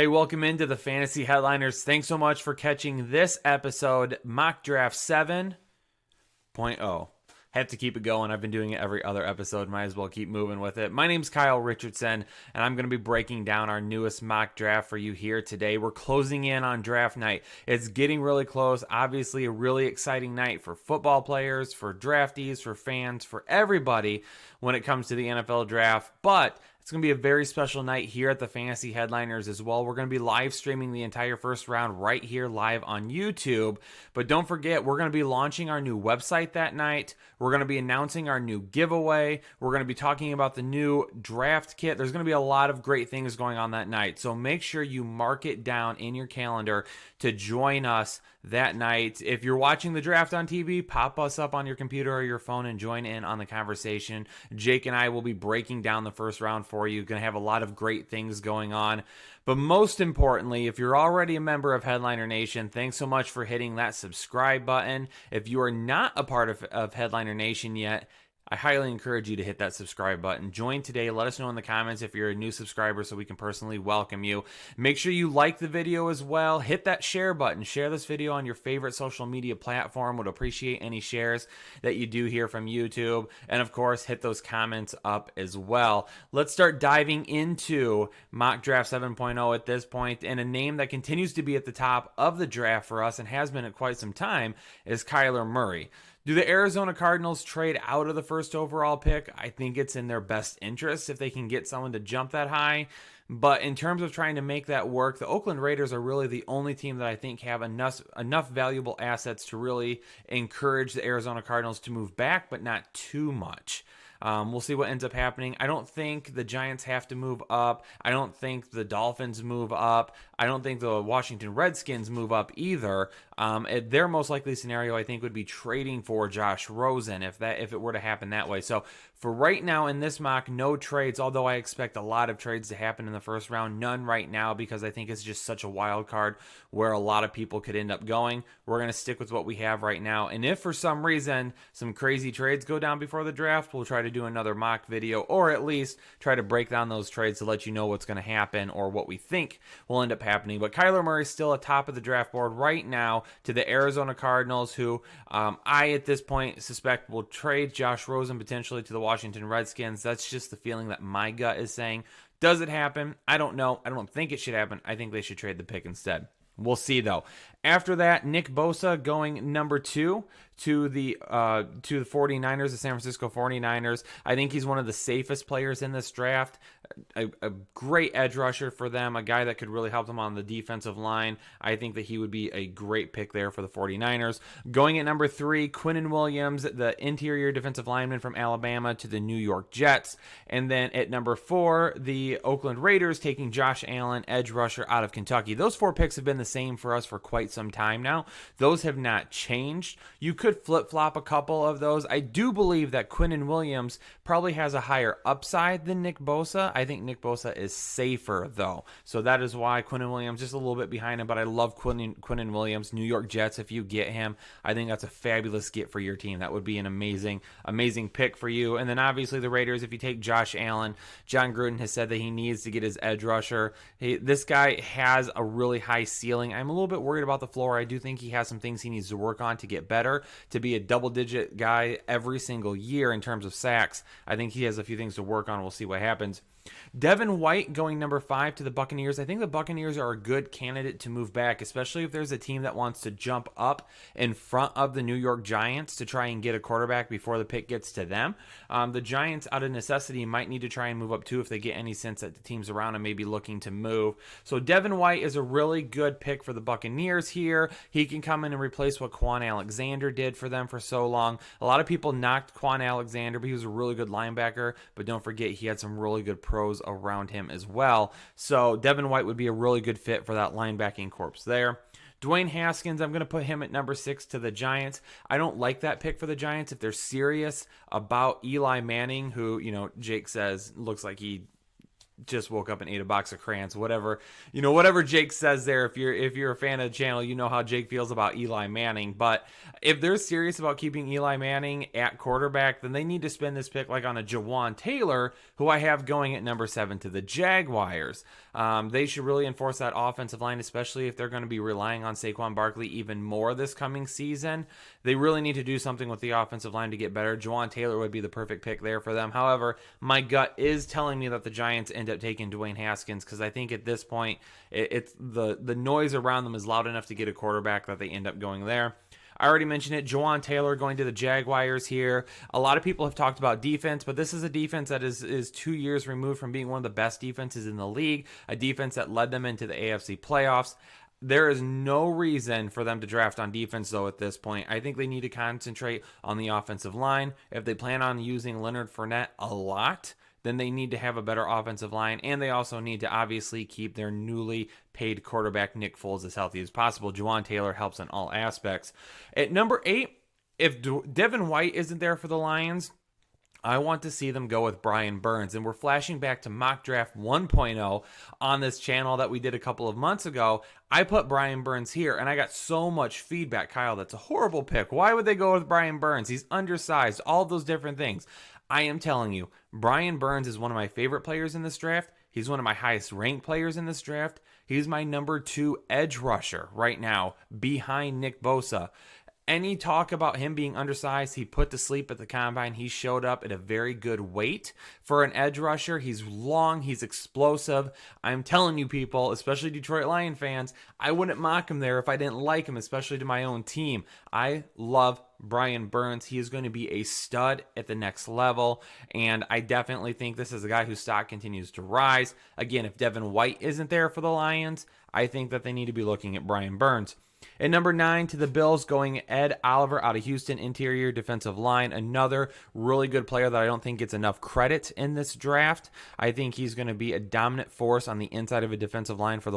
Hey, welcome into the Fantasy Headliners. Thanks so much for catching this episode, Mock Draft 7.0. Have to keep it going. I've been doing it every other episode. Might as well keep moving with it. My name's Kyle Richardson, and I'm going to be breaking down our newest mock draft for you here today. We're closing in on draft night. It's getting really close. Obviously, a really exciting night for football players, for draftees, for fans, for everybody when it comes to the NFL draft. But it's going to be a very special night here at the Fantasy Headliners as well. We're going to be live streaming the entire first round right here live on YouTube. But don't forget, we're going to be launching our new website that night. We're going to be announcing our new giveaway. We're going to be talking about the new draft kit. There's going to be a lot of great things going on that night. So make sure you mark it down in your calendar to join us that night. If you're watching the draft on TV, pop us up on your computer or your phone and join in on the conversation. Jake and I will be breaking down the first round for you. Going to have a lot of great things going on. But most importantly, if you're already a member of Headliner Nation, thanks so much for hitting that subscribe button. If you are not a part of Headliner Nation yet, I highly encourage you to hit that subscribe button. Join today. Let us know in the comments if you're a new subscriber so we can personally welcome you. Make sure you like the video as well. Hit that share button. Share this video on your favorite social media platform. Would appreciate any shares that you do here from YouTube. And of course, hit those comments up as well. Let's start diving into Mock Draft 7.0 at this point. And a name that continues to be at the top of the draft for us and has been at quite some time is Kyler Murray. Do the Arizona Cardinals trade out of the first overall pick? I think it's in their best interest if they can get someone to jump that high. But in terms of trying to make that work, the Oakland Raiders are really the only team that I think have enough valuable assets to really encourage the Arizona Cardinals to move back, but not too much. We'll see what ends up happening. I don't think the Giants have to move up. I don't think the Dolphins move up. I don't think the Washington Redskins move up either. Their most likely scenario, I think, would be trading for Josh Rosen if it were to happen that way. So for right now in this mock, no trades, although I expect a lot of trades to happen in the first round. None right now because I think it's just such a wild card where a lot of people could end up going. We're going to stick with what we have right now. And if for some reason some crazy trades go down before the draft, we'll try to do another mock video or at least try to break down those trades to let you know what's going to happen or what we think will end up happening. But Kyler Murray is still atop of the draft board right now to the Arizona Cardinals, who I at this point suspect will trade Josh Rosen potentially to the Washington Redskins. That's just the feeling that my gut is saying. Does it happen? I don't know. I don't think it should happen. I think they should trade the pick instead. We'll see, though. After that, Nick Bosa going number 2 to the 49ers, the San Francisco 49ers. I think he's one of the safest players in this draft. A great edge rusher for them, a guy that could really help them on the defensive line. I think that he would be a great pick there for the 49ers. Going at number 3, Quinnen Williams, the interior defensive lineman from Alabama to the New York Jets. And then at number 4, the Oakland Raiders taking Josh Allen, edge rusher out of Kentucky. Those 4 picks have been the same for us for quite some time now. Those have not changed. You could flip-flop a couple of those. I do believe that Quinnen Williams probably has a higher upside than Nick Bosa. I think Nick Bosa is safer, though. So that is why Quinnen Williams just a little bit behind him, but I love Quinnen Williams. New York Jets, if you get him, I think that's a fabulous get for your team. That would be an amazing pick for you. And then obviously the Raiders, if you take Josh Allen, John Gruden has said that he needs to get his edge rusher. This guy has a really high ceiling. I'm a little bit worried about the floor. I do think he has some things he needs to work on to get better, to be a double-digit guy every single year in terms of sacks. I think he has a few things to work on. We'll see what happens. Devin White going number 5 to the Buccaneers. I think the Buccaneers are a good candidate to move back, especially if there's a team that wants to jump up in front of the New York Giants to try and get a quarterback before the pick gets to them. The Giants, out of necessity, might need to try and move up too if they get any sense that the teams around them may be looking to move. So Devin White is a really good pick for the Buccaneers here. He can come in and replace what Quan Alexander did for them for so long. A lot of people knocked Quan Alexander, but he was a really good linebacker. But don't forget, he had some really good pros around him as well. So Devin White would be a really good fit for that linebacking corps there. Dwayne Haskins, I'm going to put him at number 6 to the Giants. I don't like that pick for the Giants. If they're serious about Eli Manning, who, Jake says looks like he just woke up and ate a box of crayons. Whatever Jake says there. If you're a fan of the channel, you know how Jake feels about Eli Manning. But if they're serious about keeping Eli Manning at quarterback, then they need to spend this pick like on a Jawan Taylor, who I have going at number 7 to the Jaguars. They should really enforce that offensive line, especially if they're going to be relying on Saquon Barkley even more this coming season. They really need to do something with the offensive line to get better. Jawan Taylor would be the perfect pick there for them. However, my gut is telling me that the Giants end up taking Dwayne Haskins, because I think at this point, it's the noise around them is loud enough to get a quarterback that they end up going there. I already mentioned it. Jawan Taylor going to the Jaguars here. A lot of people have talked about defense, but this is a defense that is 2 years removed from being one of the best defenses in the league, a defense that led them into the AFC playoffs. There is no reason for them to draft on defense, though, at this point. I think they need to concentrate on the offensive line. If they plan on using Leonard Fournette a lot, then they need to have a better offensive line, and they also need to obviously keep their newly paid quarterback Nick Foles as healthy as possible. Jawan Taylor helps in all aspects. At number 8, if Devin White isn't there for the Lions, I want to see them go with Brian Burns. And we're flashing back to Mock Draft 1.0 on this channel that we did a couple of months ago. I put Brian Burns here, and I got so much feedback. Kyle, that's a horrible pick. Why would they go with Brian Burns? He's undersized, all those different things. I am telling you, Brian Burns is one of my favorite players in this draft. He's one of my highest ranked players in this draft. He's my number 2 edge rusher right now, behind Nick Bosa. Any talk about him being undersized, he put to sleep at the combine. He showed up at a very good weight for an edge rusher. He's long, he's explosive. I'm telling you people, especially Detroit Lion fans, I wouldn't mock him there if I didn't like him, especially to my own team. I love Brian Burns. He is going to be a stud at the next level, and I definitely think this is a guy whose stock continues to rise. Again, if Devin White isn't there for the Lions, I think that they need to be looking at Brian Burns. At number 9 to the Bills, going Ed Oliver out of Houston, interior defensive line. Another really good player that I don't think gets enough credit in this draft. I think he's going to be a dominant force on the inside of a defensive line for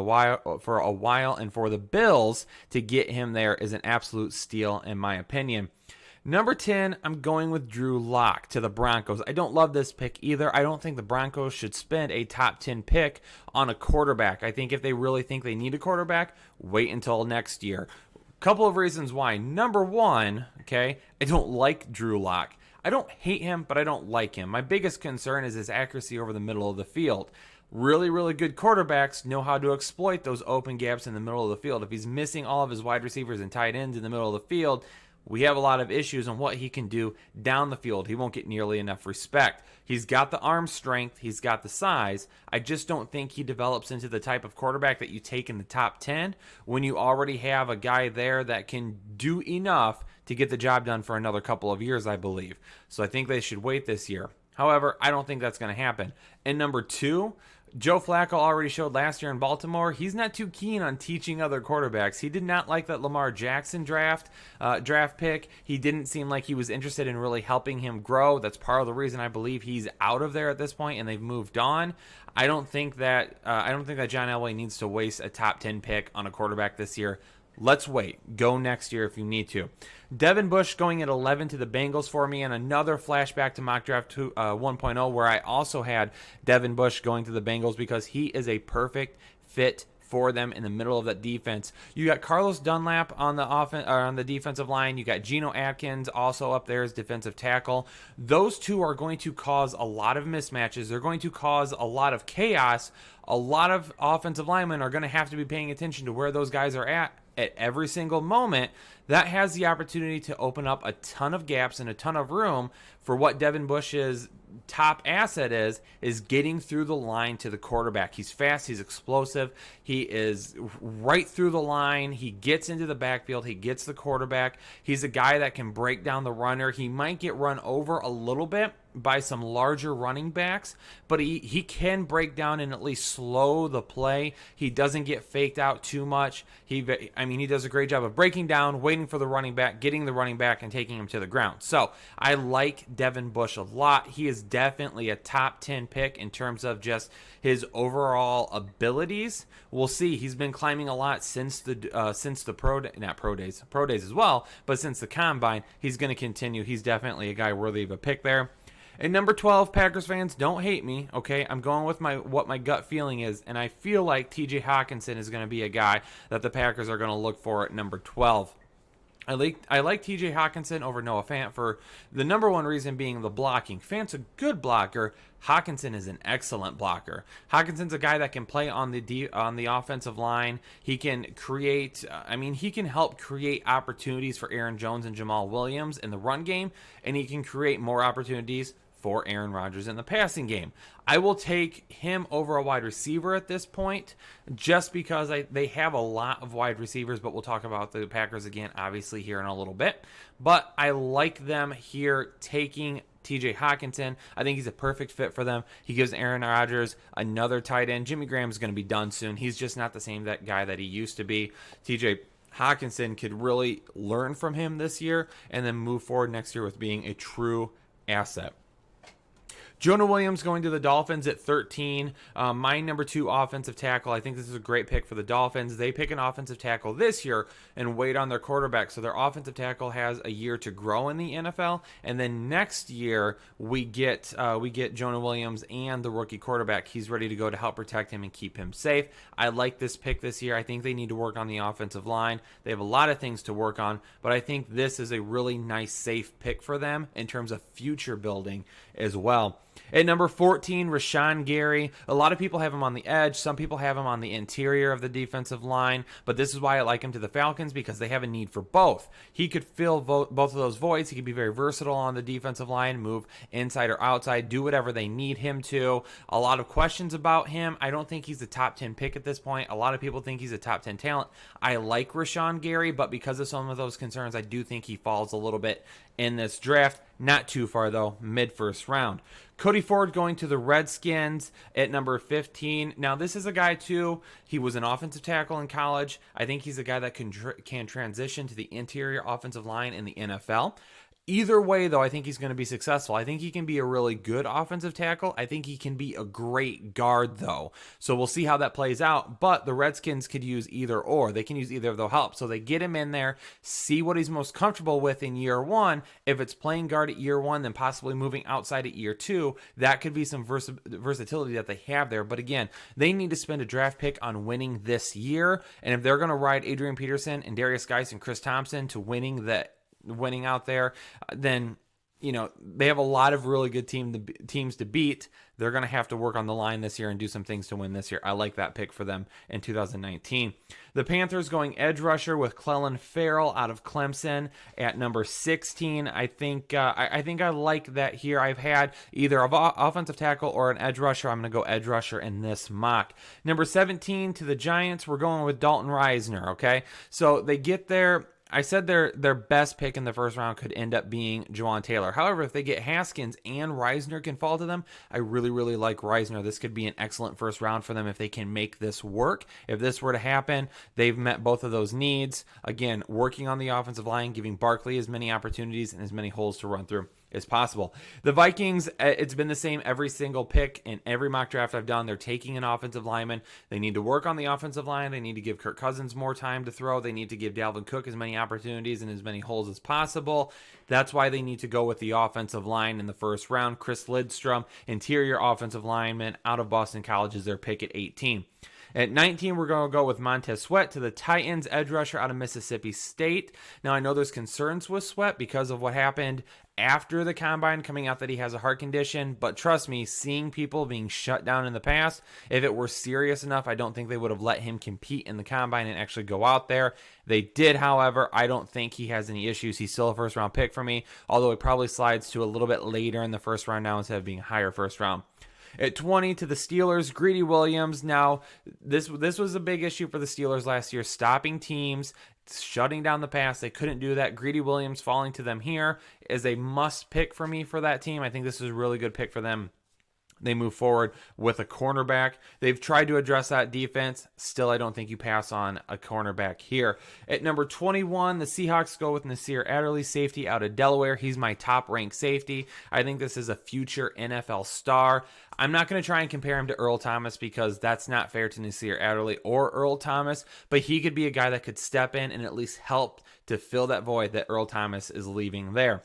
a while, and for the Bills to get him there is an absolute steal in my opinion. Number 10, I'm going with Drew Lock to the Broncos. I don't love this pick either. I don't think the Broncos should spend a top 10 pick on a quarterback. I think if they really think they need a quarterback, wait until next year. Couple of reasons why. Number 1, okay, I don't like Drew Lock. I don't hate him, but I don't like him. My biggest concern is his accuracy over the middle of the field. Really, really good quarterbacks know how to exploit those open gaps in the middle of the field. If he's missing all of his wide receivers and tight ends in the middle of the field, we have a lot of issues on what he can do down the field. He won't get nearly enough respect. He's got the arm strength. He's got the size. I just don't think he develops into the type of quarterback that you take in the top 10 when you already have a guy there that can do enough to get the job done for another couple of years, I believe. So I think they should wait this year. However, I don't think that's going to happen. And number 2, Joe Flacco already showed last year in Baltimore, he's not too keen on teaching other quarterbacks. He did not like that Lamar Jackson draft pick. He didn't seem like he was interested in really helping him grow. That's part of the reason I believe he's out of there at this point and they've moved on. I don't think that John Elway needs to waste a top 10 pick on a quarterback this year. Let's wait. Go next year if you need to. Devin Bush going at 11 to the Bengals for me, and another flashback to Mock Draft 1.0 where I also had Devin Bush going to the Bengals because he is a perfect fit for them in the middle of that defense. You got Carlos Dunlap on the defensive line. You got Geno Atkins also up there as defensive tackle. Those two are going to cause a lot of mismatches. They're going to cause a lot of chaos. A lot of offensive linemen are going to have to be paying attention to where those guys are at every single moment. That has the opportunity to open up a ton of gaps and a ton of room for what Devin Bush's top asset is getting through the line to the quarterback. He's fast, he's explosive, he is right through the line, he gets into the backfield, he gets the quarterback. He's a guy that can break down the runner. He might get run over a little bit by some larger running backs, but he can break down and at least slow the play. He doesn't get faked out too much. He does a great job of breaking down, waiting for the running back, getting the running back, and taking him to the ground. So I like Devin Bush a lot. He is definitely a top 10 pick in terms of just his overall abilities. We'll see. He's been climbing a lot since the pro days as well, but since the combine, he's going to continue. He's definitely a guy worthy of a pick there. At number 12, Packers fans, don't hate me, okay? I'm going with what my gut feeling is, and I feel like TJ Hawkinson is going to be a guy that the Packers are going to look for at number 12. I like TJ Hawkinson over Noah Fant for the number one reason being the blocking. Fant's a good blocker. Hawkinson is an excellent blocker. Hawkinson's a guy that can play on the offensive line. He can create. He can help create opportunities for Aaron Jones and Jamal Williams in the run game, and he can create more opportunities for Aaron Rodgers in the passing game. I will take him over a wide receiver at this point just because they have a lot of wide receivers, but we'll talk about the Packers again, obviously, here in a little bit. But I like them here taking TJ Hawkinson. I think he's a perfect fit for them. He gives Aaron Rodgers another tight end. Jimmy Graham's going to be done soon. He's just not the same guy that he used to be. TJ Hawkinson could really learn from him this year and then move forward next year with being a true asset. Jonah Williams going to the Dolphins at 13. My number 2 offensive tackle. I think this is a great pick for the Dolphins. They pick an offensive tackle this year and wait on their quarterback. So their offensive tackle has a year to grow in the NFL. And then next year we get Jonah Williams and the rookie quarterback. He's ready to go to help protect him and keep him safe. I like this pick this year. I think they need to work on the offensive line. They have a lot of things to work on, but I think this is a really nice, safe pick for them in terms of future building as well. At number 14, Rashawn Gary. A lot of people have him on the edge. Some people have him on the interior of the defensive line. But this is why I like him to the Falcons, because they have a need for both. He could fill both of those voids. He could be very versatile on the defensive line, move inside or outside, do whatever they need him to. A lot of questions about him. I don't think he's a top 10 pick at this point. A lot of people think he's a top 10 talent. I like Rashawn Gary, but because of some of those concerns, I do think he falls a little bit in this draft. Not too far, though, mid-first round. Cody Ford going to the Redskins at number 15. Now, this is a guy, too. He was an offensive tackle in college. I think he's a guy that can transition to the interior offensive line in the NFL. Either way, though, I think he's going to be successful. I think he can be a really good offensive tackle. I think he can be a great guard, though. So we'll see how that plays out. But the Redskins could use either or. They can use either of those help. So they get him in there, see what he's most comfortable with in year one. If it's playing guard at year one, then possibly moving outside at year two. That could be some versatility that they have there. But again, they need to spend a draft pick on winning this year. And if they're going to ride Adrian Peterson and Darius Geis and Chris Thompson to winning out there, then they have a lot of really good teams to beat. They're going to have to work on the line this year and do some things to win this year. I like that pick for them in 2019. The Panthers going edge rusher with Clelin Ferrell out of Clemson at number 16. I think I like that here. I've had either an offensive tackle or an edge rusher. I'm going to go edge rusher in this mock. Number 17 to the Giants. We're going with Dalton Reisner. Okay, so they get there. I said their best pick in the first round could end up being Juwan Taylor. However, if they get Haskins and Reisner can fall to them, I really, really like Reisner. This could be an excellent first round for them if they can make this work. If this were to happen, they've met both of those needs. Again, working on the offensive line, giving Barkley as many opportunities and as many holes to run through as possible. The Vikings, it's been the same every single pick in every mock draft I've done. They're taking an offensive lineman. They need to work on the offensive line. They need to give Kirk Cousins more time to throw. They need to give Dalvin Cook as many opportunities and as many holes as possible. That's why they need to go with the offensive line in the first round. Chris Lidstrom, interior offensive lineman out of Boston College, is their pick at 18. At 19, we're going to go with Montez Sweat to the Titans, edge rusher out of Mississippi State. Now, I know there's concerns with Sweat because of what happened after the combine, coming out that he has a heart condition. But trust me, seeing people being shut down in the past, if it were serious enough, I don't think they would have let him compete in the combine and actually go out there. They did, however. I don't think he has any issues. He's still a first-round pick for me, although it probably slides to a little bit later in the first round now instead of being higher first round. At 20 to the Steelers, Greedy Williams. Now, this was a big issue for the Steelers last year, stopping teams, shutting down the pass. They couldn't do that. Greedy Williams falling to them here is a must pick for me for that team. I think this is a really good pick for them. They move forward with a cornerback. They've tried to address that defense. Still, I don't think you pass on a cornerback here. At number 21, the Seahawks go with Nasir Adderley, safety out of Delaware. He's my top-ranked safety. I think this is a future NFL star. I'm not going to try and compare him to Earl Thomas because that's not fair to Nasir Adderley or Earl Thomas, but he could be a guy that could step in and at least help to fill that void that Earl Thomas is leaving there.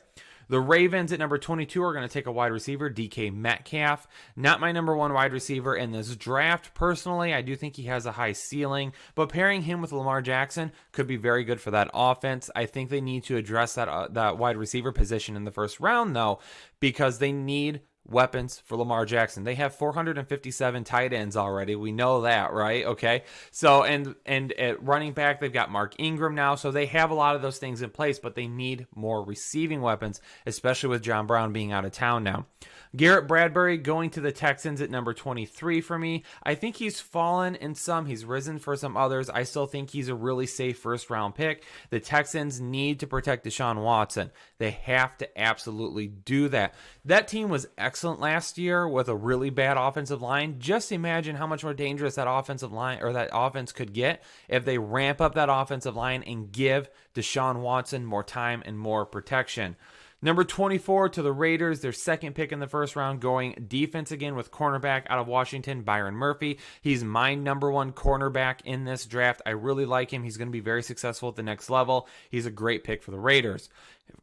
The Ravens at number 22 are going to take a wide receiver, DK Metcalf. Not my number one wide receiver in this draft. Personally, I do think he has a high ceiling, but pairing him with Lamar Jackson could be very good for that offense. I think they need to address that wide receiver position in the first round, though, because they need weapons for Lamar Jackson. They have 457 tight ends already. We know that, right? Okay. So, and at running back, they've got Mark Ingram now. So they have a lot of those things in place, but they need more receiving weapons, especially with John Brown being out of town now. Garrett Bradbury going to the Texans at number 23 for me. I think he's fallen in some. He's risen for some others. I still think he's a really safe first-round pick. The Texans need to protect Deshaun Watson. They have to absolutely do that. That team was excellent last year with a really bad offensive line. Just imagine how much more dangerous that offensive line or that offense could get if they ramp up that offensive line and give Deshaun Watson more time and more protection. Number 24 to the Raiders, their second pick in the first round, going defense again with cornerback out of Washington, Byron Murphy. He's my number one cornerback in this draft. I really like him. He's going to be very successful at the next level. He's a great pick for the Raiders.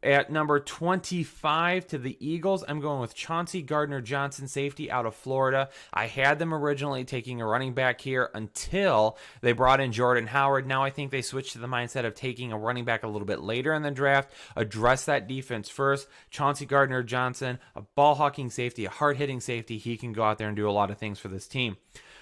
At number 25 to the Eagles, I'm going with Chauncey Gardner-Johnson, safety out of Florida. I had them originally taking a running back here until they brought in Jordan Howard. Now I think they switched to the mindset of taking a running back a little bit later in the draft, address that defense first. Chauncey Gardner-Johnson, a ball-hawking safety, a hard-hitting safety. He can go out there and do a lot of things for this team.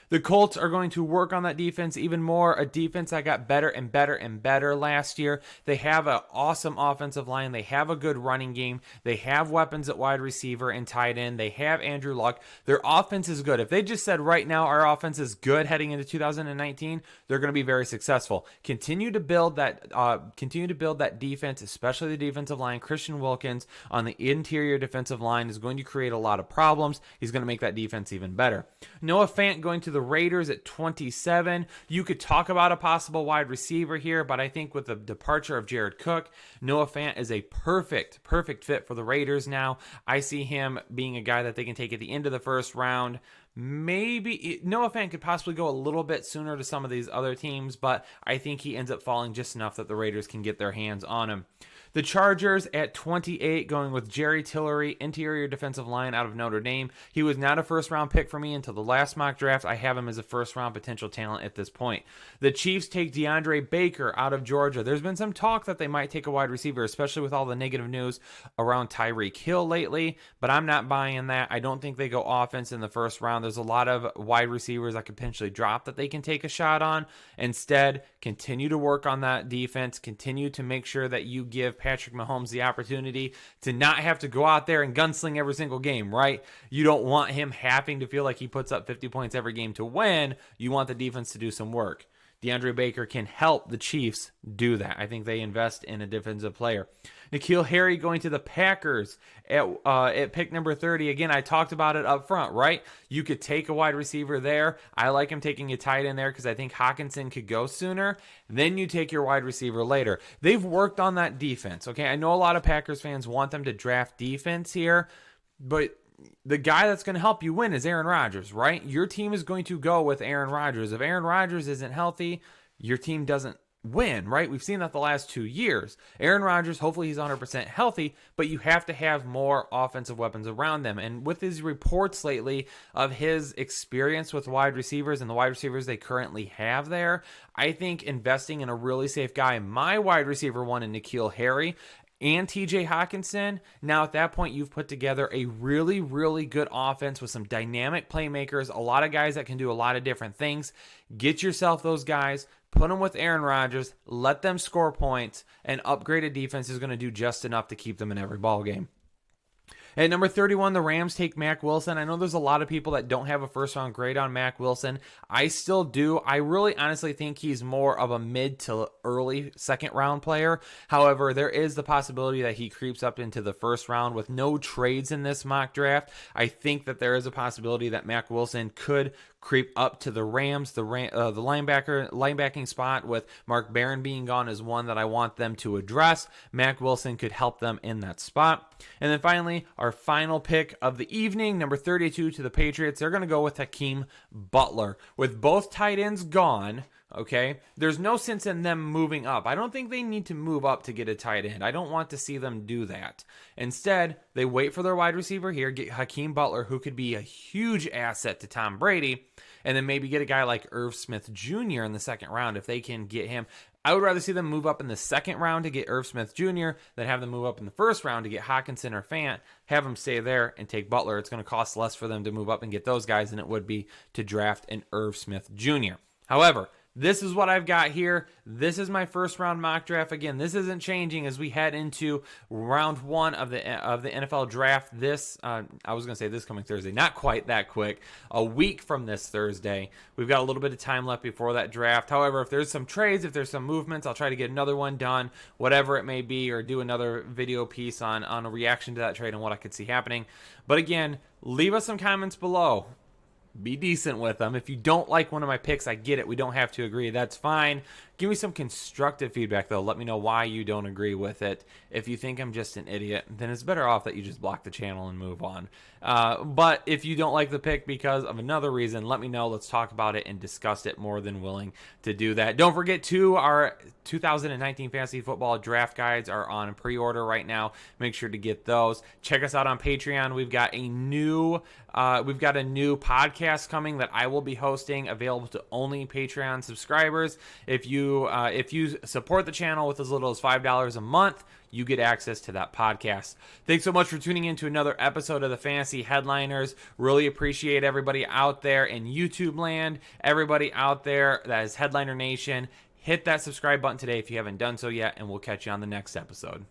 The Colts are going to work on that defense even more, a defense that got better and better and better last year. They have an awesome offensive line. They have a good running game. They have weapons at wide receiver and tight end. They have Andrew Luck. Their offense is good. If they just said right now our offense is good heading into 2019, they're going to be very successful. Continue to build that defense, especially the defensive line. Christian Wilkins on the interior defensive line is going to create a lot of problems. He's going to make that defense even better. Noah Fant going to the Raiders at 27. You could talk about a possible wide receiver here, but I think with the departure of Jared Cook, Noah Fant is a perfect fit for the Raiders now. I see him being a guy that they can take at the end of the first round. Maybe Noah Fant could possibly go a little bit sooner to some of these other teams, but I think he ends up falling just enough that the Raiders can get their hands on him. The Chargers at 28 going with Jerry Tillery, interior defensive line out of Notre Dame. He was not a first-round pick for me until the last mock draft. I have him as a first-round potential talent at this point. The Chiefs take DeAndre Baker out of Georgia. There's been some talk that they might take a wide receiver, especially with all the negative news around Tyreek Hill lately, but I'm not buying that. I don't think they go offense in the first round. There's a lot of wide receivers that could potentially drop that they can take a shot on. Instead, continue to work on that defense. Continue to make sure that you give Patrick Mahomes the opportunity to not have to go out there and gunsling every single game, right? You don't want him having to feel like he puts up 50 points every game to win. You want the defense to do some work. DeAndre Baker can help the Chiefs do that. I think they invest in a defensive player. N'Keal Harry going to the Packers at pick number 30. Again, I talked about it up front, right? You could take a wide receiver there. I like him taking a tight end there because I think Hawkinson could go sooner. Then you take your wide receiver later. They've worked on that defense, okay? I know a lot of Packers fans want them to draft defense here, but the guy that's going to help you win is Aaron Rodgers, right? Your team is going to go with Aaron Rodgers. If Aaron Rodgers isn't healthy, your team doesn't win, right? We've seen that the last 2 years. Aaron Rodgers, hopefully he's 100% healthy, but you have to have more offensive weapons around them. And with his reports lately of his experience with wide receivers and the wide receivers they currently have there, I think investing in a really safe guy, my wide receiver one in N'Keal Harry, and TJ Hawkinson, now at that point you've put together a really, really good offense with some dynamic playmakers, a lot of guys that can do a lot of different things. Get yourself those guys, put them with Aaron Rodgers, let them score points, and upgraded defense is going to do just enough to keep them in every ball game. At number 31, the Rams take Mack Wilson. I know there's a lot of people that don't have a first-round grade on Mack Wilson. I still do. I really honestly think he's more of a mid to early second-round player. However, there is the possibility that he creeps up into the first round with no trades in this mock draft. I think that there is a possibility that Mack Wilson could creep up to the Rams. The linebacking spot with Mark Barron being gone is one that I want them to address. Mack Wilson could help them in that spot. And then finally, our final pick of the evening, number 32 to the Patriots. They're going to go with Hakeem Butler. With both tight ends gone Okay, there's no sense in them moving up. I don't think they need to move up to get a tight end. I don't want to see them do that. Instead, they wait for their wide receiver here, get Hakeem Butler, who could be a huge asset to Tom Brady, and then maybe get a guy like Irv Smith Jr. in the second round if they can get him. I would rather see them move up in the second round to get Irv Smith Jr. than have them move up in the first round to get Hawkinson or Fant, have them stay there and take Butler. It's going to cost less for them to move up and get those guys than it would be to draft an Irv Smith Jr. However, this is what I've got here. This is my first round mock draft. Again, this isn't changing as we head into round one of the NFL draft. I was going to say this coming Thursday, not quite that quick. A week from this Thursday, we've got a little bit of time left before that draft. However, if there's some trades, if there's some movements, I'll try to get another one done, whatever it may be, or do another video piece on a reaction to that trade and what I could see happening. But again, leave us some comments below. Be decent with them. If you don't like one of my picks, I get it. We don't have to agree. That's fine. Give me some constructive feedback, though. Let me know why you don't agree with it. If you think I'm just an idiot, then it's better off that you just block the channel and move on. But if you don't like the pick because of another reason, let me know. Let's talk about it and discuss it. More than willing to do that. Don't forget, too, our 2019 Fantasy Football Draft Guides are on pre-order right now. Make sure to get those. Check us out on Patreon. We've got a new podcast coming that I will be hosting, available to only Patreon subscribers. If you support the channel with as little as $5 a month, you get access to that podcast. Thanks so much for tuning in to another episode of the Fantasy Headliners. Really appreciate everybody out there in YouTube land, everybody out there that is Headliner Nation. Hit that subscribe button today if you haven't done so yet, and we'll catch you on the next episode.